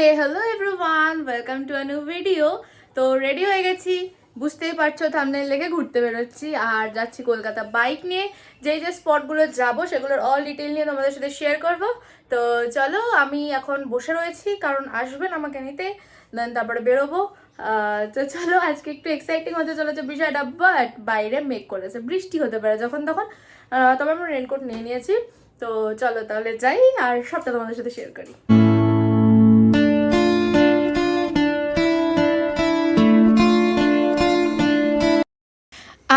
Hey hello everyone, welcome to a new video. তো ready হয়ে গেছি, বুঝতেই পারছো থাম্বনেল দেখে ঘুরতে বেরোচ্ছি আর যাচ্ছি কলকাতা বাইক নিয়ে। যেই যে স্পটগুলো যাবো সেগুলোর অল ডিটেল নিয়ে তোমাদের সাথে শেয়ার করব। তো চলো, আমি এখন বসে রয়েছি কারণ আসবেন আমাকে নিতে, দেন তারপরে বেরোবো। তো চলো, আজকে একটু এক্সাইটিং হতে চলেছে বিষয়টা, বাট বাইরে মেঘ করেছে, বৃষ্টি হতে পারে যখন তখন। তবে আমরা রেনকোট নিয়ে নিয়েছি। তো চলো তাহলে যাই আর সবটা তোমাদের সাথে শেয়ার করি।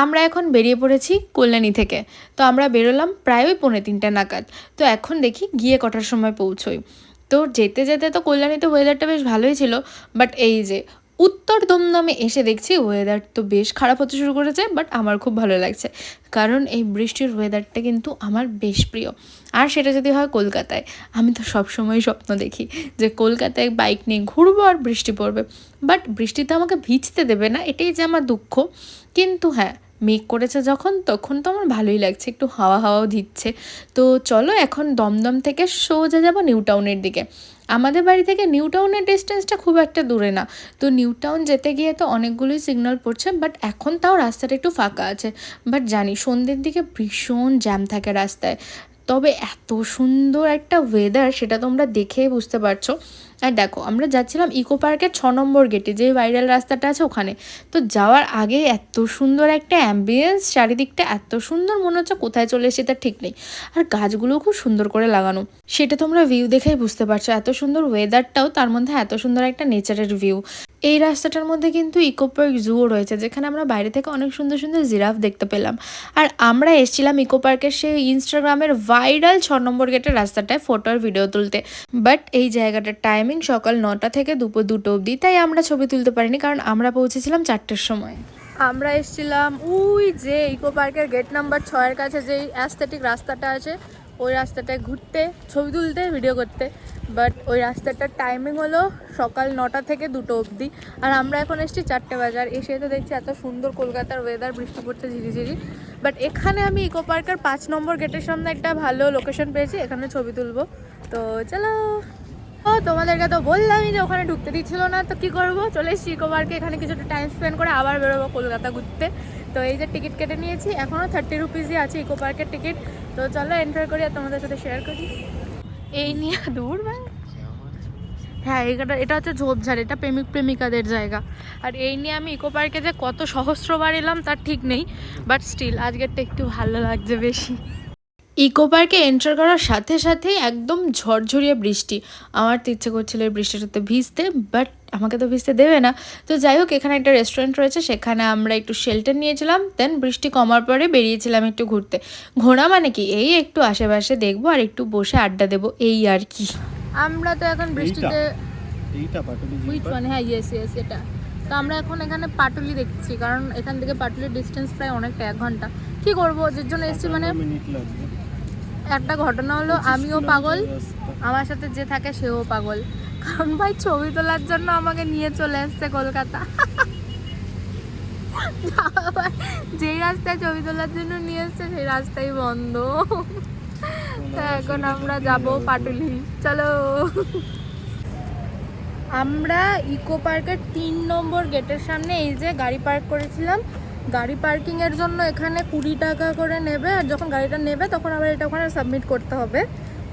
আমরা এখন বেরিয়ে পড়েছি কল্যাণী থেকে। তো আমরা বেরোলাম প্রায় ওই 2:45 নাগাদ। তো এখন দেখি গিয়ে কটার সময় পৌঁছোই। তো যেতে যেতে তো কল্যাণীতে ওয়েদারটা বেশ ভালোই ছিল, বাট এই যে উত্তর দমদমে এসে দেখছি ওয়েদার তো বেশ খারাপ হতে শুরু করেছে। বাট আমার খুব ভালো লাগছে, কারণ এই বৃষ্টির ওয়েদারটা কিন্তু আমার বেশ প্রিয়। আর সেটা যদি হয় কলকাতায়, আমি তো সবসময় স্বপ্ন দেখি যে কলকাতায় বাইক নিয়ে ঘুরবো আর বৃষ্টি পড়বে। বাট বৃষ্টিতে আমাকে ভিজতে দেবে না, এটাই যে আমার দুঃখ। কিন্তু হ্যাঁ, মেঘ করেছে যখন, তখন তো আমার ভালোই লাগছে, একটু হাওয়া হাওয়াও দিচ্ছে। তো চলো এখন দমদম থেকে সোজা যাবো নিউ টাউনের দিকে। আমাদের বাড়ি থেকে নিউ টাউনের ডিস্টেন্সটা খুব একটা দূরে না। তো নিউ টাউন যেতে গিয়ে তো অনেকগুলোই সিগন্যাল পড়ছে, বাট এখন তাও রাস্তাটা একটু ফাঁকা আছে। বাট জানি সন্ধ্যের দিকে ভীষণ জ্যাম থাকে রাস্তায়। তবে এত সুন্দর একটা ওয়েদার, সেটা তোমরা দেখেই বুঝতে পারছো। আর দেখো, আমরা যাচ্ছিলাম ইকো পার্কের 6 নম্বর গেটে, যে ভাইরাল রাস্তাটা আছে ওখানে। তো যাওয়ার আগে এত সুন্দর একটা অ্যাম্বিয়েন্স, চারিদিকটা এত সুন্দর, মনে হচ্ছে কোথায় চলে এসেছি তার ঠিক নেই। আর গাছগুলোও খুব সুন্দর করে লাগানো, সেটা তোমরা ভিউ দেখেই বুঝতে পারছো। এত সুন্দর ওয়েদারটাও, তার মধ্যে এত সুন্দর একটা নেচারের ভিউ। এই রাস্তাটার মধ্যে কিন্তু ইকো পার্ক জুও রয়েছে, যেখানে আমরা বাইরে থেকে অনেক সুন্দর সুন্দর জিরাফ দেখতে পেলাম। আর আমরা এসেছিলাম ইকো পার্কের সেই ইনস্টাগ্রামের ভাইরাল 6 নম্বর গেটের রাস্তাটায় ফটো আর ভিডিও তুলতে। বাট এই জায়গাটার টাইমিং সকাল 9টা থেকে দুপুর 2টো অবধি, তাই আমরা ছবি তুলতে পারিনি, কারণ আমরা পৌঁছেছিলাম 4টের সময়। আমরা এসেছিলাম ওই যে ইকো পার্কের গেট নাম্বার 6-এর কাছে যেই অ্যাস্থেটিক রাস্তাটা আছে, ওই রাস্তাটায় ঘুরতে, ছবি তুলতে, ভিডিও করতে। বাট ওই রাস্তাটার টাইমিং হলো সকাল 9টা থেকে 2টো অবধি। আর আমরা এখন এসেছি 4টে বাজার। এসে তো দেখছি এত সুন্দর কলকাতার ওয়েদার, বৃষ্টি পড়ছে ঝিরিঝিরি। বাট এখানে আমি ইকো পার্কের 5 নম্বর গেটের সামনে একটা ভালো লোকেশন পেয়েছি, এখানে ছবি তুলবো। তো চলো। ও তোমাদেরকে তো বললামই যে ওখানে ঢুকতে দিচ্ছিল না, তো কী করবো, চলে এসেছি ইকো পার্কে। এখানে কিছুটা টাইম স্পেন্ড করে আবার বেরোবো কলকাতা ঘুরতে। তো এই যে টিকিট কেটে নিয়েছি, এখনও 30 রুপিসই আছে ইকো পার্কের টিকিট। তো চলো এন্টার করি আর তোমাদের সাথে শেয়ার করি। এই নিয়ে দূর ভাই, হ্যাঁ এটা হচ্ছে ঝোপঝাড়, এটা প্রেমিক প্রেমিকাদের জায়গা। আর এই নিয়ে আমি ইকো পার্কে যে কত সহস্রবার এলাম তার ঠিক নেই, বাট স্টিল আজকেরটা একটু ভালো লাগছে বেশি। ইকো পার্কে এন্টার করার সাথে সাথেই একদম ঝরঝরিয়ে বৃষ্টি। আমার তো ইচ্ছে করছিল এই বৃষ্টিটাতে ভিজতে, বাট আমাকে তো ভিজতে দেবে না। তো যাই হোক, এখানে একটা রেস্টুরেন্ট রয়েছে, সেখানে আমরা একটু শেল্টার নিয়েছিলাম। দেন বৃষ্টি কমার পরে বেরিয়েছিলাম একটু ঘুরতে। ঘোরা মানে কি, এই একটু আশেপাশে দেখবো আর একটু বসে আড্ডা দেবো, এই আর কি। আমরা তো এখন বৃষ্টিতে হ্যাঁ, ইয়েস ইয়েস, এটা। তো আমরা এখন এখানে পাটুলি দেখছি, কারণ এখান থেকে পাটুলির ডিস্টেন্স প্রায় অনেকটা, 1 ঘন্টা। কি করবো, যে জন্য এসেছি, মানে একটা ঘটনা হলো, আমিও পাগল, আমার সাথে যে থাকে সেও পাগল। কারণ ভাই ছবি তোলার জন্য আমাকে নিয়ে চলে এসছে কলকাতা। যেই রাস্তায় ছবি তোলার জন্য নিয়ে এসছে সেই রাস্তাই বন্ধ। তো এখন আমরা যাব পাটুলি, চলো। আমরা ইকো পার্কের 3 নম্বর গেটের সামনে এই যে গাড়ি পার্ক করেছিলাম। গাড়ি পার্কিংয়ের জন্য এখানে 20 টাকা করে নেবে, আর যখন গাড়িটা নেবে তখন আবার এটা ওখানে সাবমিট করতে হবে।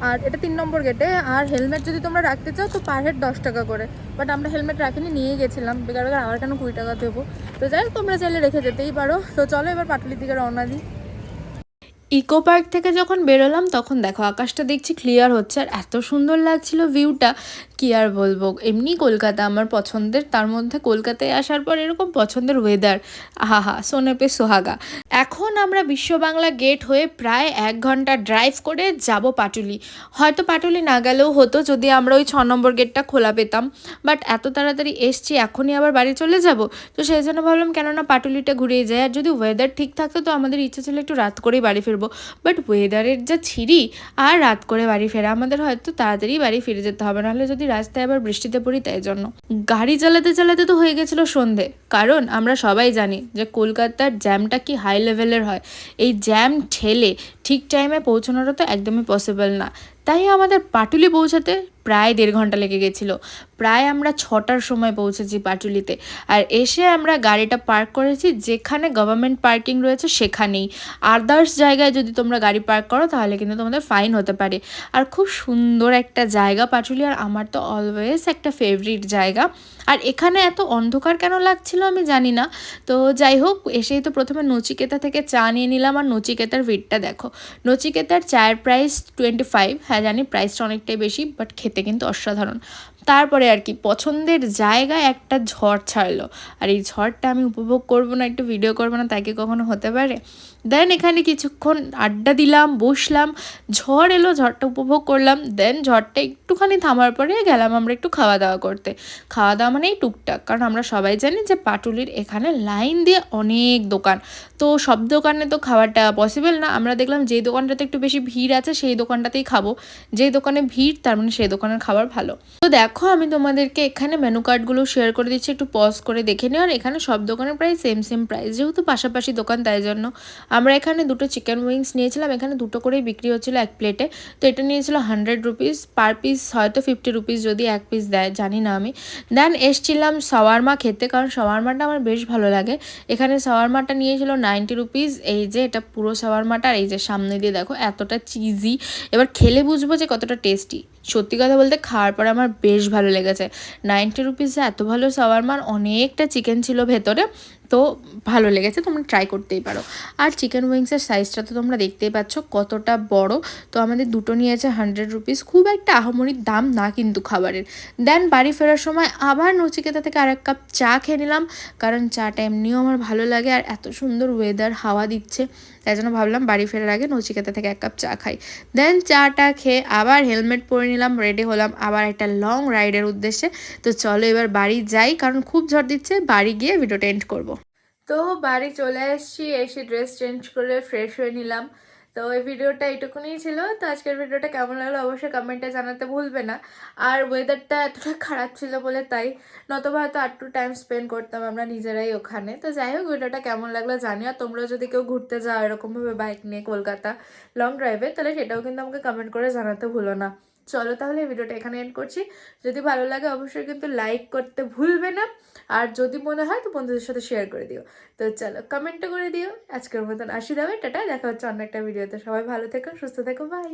আর এটা 3 নম্বর গেটে। আর হেলমেট যদি তোমরা রাখতে চাও তো পার হেড 10 টাকা করে। বাট আমরা হেলমেট রাখিনি, নিয়ে গেছিলাম, বেকার বেকার আবার কেন 20 টাকা দেবো। তো যাই হোক, তোমরা চাইলে রেখে যেতেই পারো। তো চলো এবার পাটুলির দিকে রওনা দিই। ইকো পার্ক থেকে যখন বেরোলাম তখন দেখো আকাশটা দেখছি ক্লিয়ার হচ্ছে, আর এত সুন্দর লাগছিল ভিউটা, কি আর বলবো। এমনি কলকাতা আমার পছন্দের, তার মধ্যে কলকাতায় আসার পর এরকম পছন্দের ওয়েদার, আহা সোনে পে সোহাগা। এখন আমরা বিশ্ব বাংলা গেট হয়ে প্রায় 1 ঘন্টা ড্রাইভ করে যাব পাটুলি। হয়তো পাটুলি না গেলেও হতো যদি আমরা ওই 6 নম্বর গেটটা খোলা পেতাম। বাট এত তাড়াতাড়ি এসছি, এখনই আবার বাড়ি চলে যাব। তো সেই জন্য ভাবলাম কেননা পাটুলিটা ঘুরিয়ে যায়। আর যদি ওয়েদার ঠিক থাকতো তো আমাদের ইচ্ছা ছিল একটু রাত করেই বাড়ি ফিরবো। বাট ওয়েদারের যা ছিরি, আর রাত করে বাড়ি ফেরা, আমাদের হয়তো তাড়াতাড়ি বাড়ি ফিরে যেতে হবে, নাহলে যদি রাস্তায় আবার বৃষ্টিতে পড়ি। তাই জন্য গাড়ি চালাতে চালাতে তো হয়ে গেছিলো সন্ধে, কারণ আমরা সবাই জানি যে কলকাতার জ্যামটা কি হাই লেভেলের হয়। এই জ্যাম ঠেলে ঠিক টাইমে পৌঁছানোটা তো একদমই পসিবল না, তাই আমাদের পাটুলি পৌঁছাতে প্রায় 1.5 ঘন্টা লেগে গেছিলো। প্রায় আমরা 6টার সময় পৌঁছেছি পাটুলিতে। আর এসে আমরা গাড়িটা পার্ক করেছি যেখানে গভর্নমেন্ট পার্কিং রয়েছে সেখানেই। আদার্স জায়গায় যদি তোমরা গাড়ি পার্ক করো তাহলে কিন্তু তোমাদের ফাইন হতে পারে। আর খুব সুন্দর একটা জায়গা পাটুলি, আর আমার তো অলওয়েজ একটা ফেভারিট জায়গা। আর এখানে এত অন্ধকার কেন লাগছিল আমি জানি না। তো যাই হোক, এসেই তো প্রথমে নচিকেতা থেকে চা নিয়ে নিলাম। আর নচিকেতার ভিড়টা দেখো, নচিকেতার চায়ের প্রাইস 25। হ্যাঁ জানি প্রাইসটা অনেকটাই বেশি, বাট খেতে কিন্তু অসাধারণ। তারপরে আর কি পছন্দের জায়গায় একটা ঝড় ছাড়লো, আর এই ঝড়টা আমি উপভোগ করবো না, একটু ভিডিও করবো না, তাই কি কখনো হতে পারে? দেন এখানে কিছুক্ষণ আড্ডা দিলাম, বসলাম, ঝড় এলো, ঝড়টা উপভোগ করলাম। দেন ঝড়টা একটুখানি থামার পরে গেলাম আমরা একটু খাওয়া দাওয়া করতে। খাওয়া দাওয়া মানেই টুকটাক, কারণ আমরা সবাই জানি যে পাটুলির এখানে লাইন দিয়ে অনেক দোকান, তো সব দোকানে তো খাওয়াটা পসিবল না। আমরা দেখলাম যেই দোকানটাতে একটু বেশি ভিড় আছে সেই দোকানটাতেই খাবো, যেই দোকানে ভিড় তার মানে সেই দোকানের খাবার ভালো। তো দেখো আমি তোমাদেরকে এখানে মেনু কার্ডগুলো শেয়ার করে দিচ্ছি, একটু পজ করে দেখে নিও। আর এখানে সব দোকানের প্রায় সেম প্রাইস, যেহেতু পাশাপাশি দোকান তাই জন্য। আমরা এখানে 2টো চিকেন উইংস নিয়েছিলাম, এখানে 2টো করেই বিক্রি হচ্ছিলো এক প্লেটে। তো এটা নিয়েছিল 100 রুপিস পার পিস, হয়তো 50 রুপিস যদি এক পিস দেয়, জানি না আমি। দেন এসছিলাম শাওয়ারমা খেতে, কারণ শাওয়ারমাটা আমার বেশ ভালো লাগে। এখানে শাওয়ারমাটা নিয়েছিল 90 রুপিস। এই যে এটা পুরো শাওয়ারমাটা, আর এই যে সামনে দিয়ে দেখো এতটা চিজি, এবার খেলে বুঝবো যে কতটা টেস্টি। সত্যি কথা বলতে খাওয়ার পরে আমার বেশ ভালো লেগেছে। 90 রুপিসে এত ভালো শাওয়ারমা, অনেকটা চিকেন ছিল ভেতরে, তো ভালো লেগেছে, তোমরা ট্রাই করতেই পারো। আর চিকেন উইংসের সাইজটা তো তোমরা দেখতেই পাচ্ছ কতটা বড়। তো আমাদের 2টো নিয়েছে 100 রুপিস, খুব একটা আহামরি দাম না কিন্তু খাবারের। দেন বাড়ি ফেরার সময় আবার নচিকেতা থেকে আরেক কাপ চা খেয়ে নিলাম, কারণ চাটা এমনিও আমার ভালো লাগে, আর এত সুন্দর ওয়েদার, হাওয়া দিচ্ছে, তাই জন্য ভাবলাম বাড়ি ফেরার আগে নচিকেতা থেকে 1 কাপ চা খাই। দেন চাটা খেয়ে আবার হেলমেট পরে নিলাম, রেডি হলাম আবার একটা লং রাইডের উদ্দেশ্যে। তো চলো এবার বাড়ি যাই, কারণ খুব ঝড় দিচ্ছে, বাড়ি গিয়ে ভিডিওটা এন্ড করবো। তো বাড়ি চলে এসেছি, এসে ড্রেস চেঞ্জ করে ফ্রেশ হয়ে নিলাম। তো এই ভিডিওটা এইটুকুনি ছিল। তো আজকের ভিডিওটা কেমন লাগলো অবশ্যই কমেন্টে জানাতে ভুলবে না। আর ওয়েদারটা এতটা খারাপ ছিল বলে তাই, নতবা হয়তো একটু টাইম স্পেন্ড করতাম আমরা নিজেরাই ওখানে। তো যাই হোক, ভিডিওটা কেমন লাগলো জানিও। আর তোমরা যদি কেউ ঘুরতে যাও এরকমভাবে বাইক নিয়ে কলকাতা লং ড্রাইভে, তাহলে সেটাও কিন্তু আমাকে কমেন্ট করে জানাতে ভুলো না। চলো তাহলে এই ভিডিওটা এখানে এন্ড করছি। যদি ভালো লাগে অবশ্যই কিন্তু লাইক করতে ভুলবে না, আর যদি মনে হয় তো বন্ধুদের সাথে শেয়ার করে দিও। তো চলো কমেন্টও করে দিও। আজকের মতন আসি, দাবে টাটা, দেখা হচ্ছে অন্য একটা ভিডিওতে। সবাই ভালো থেকো, সুস্থ থেকো, বাই।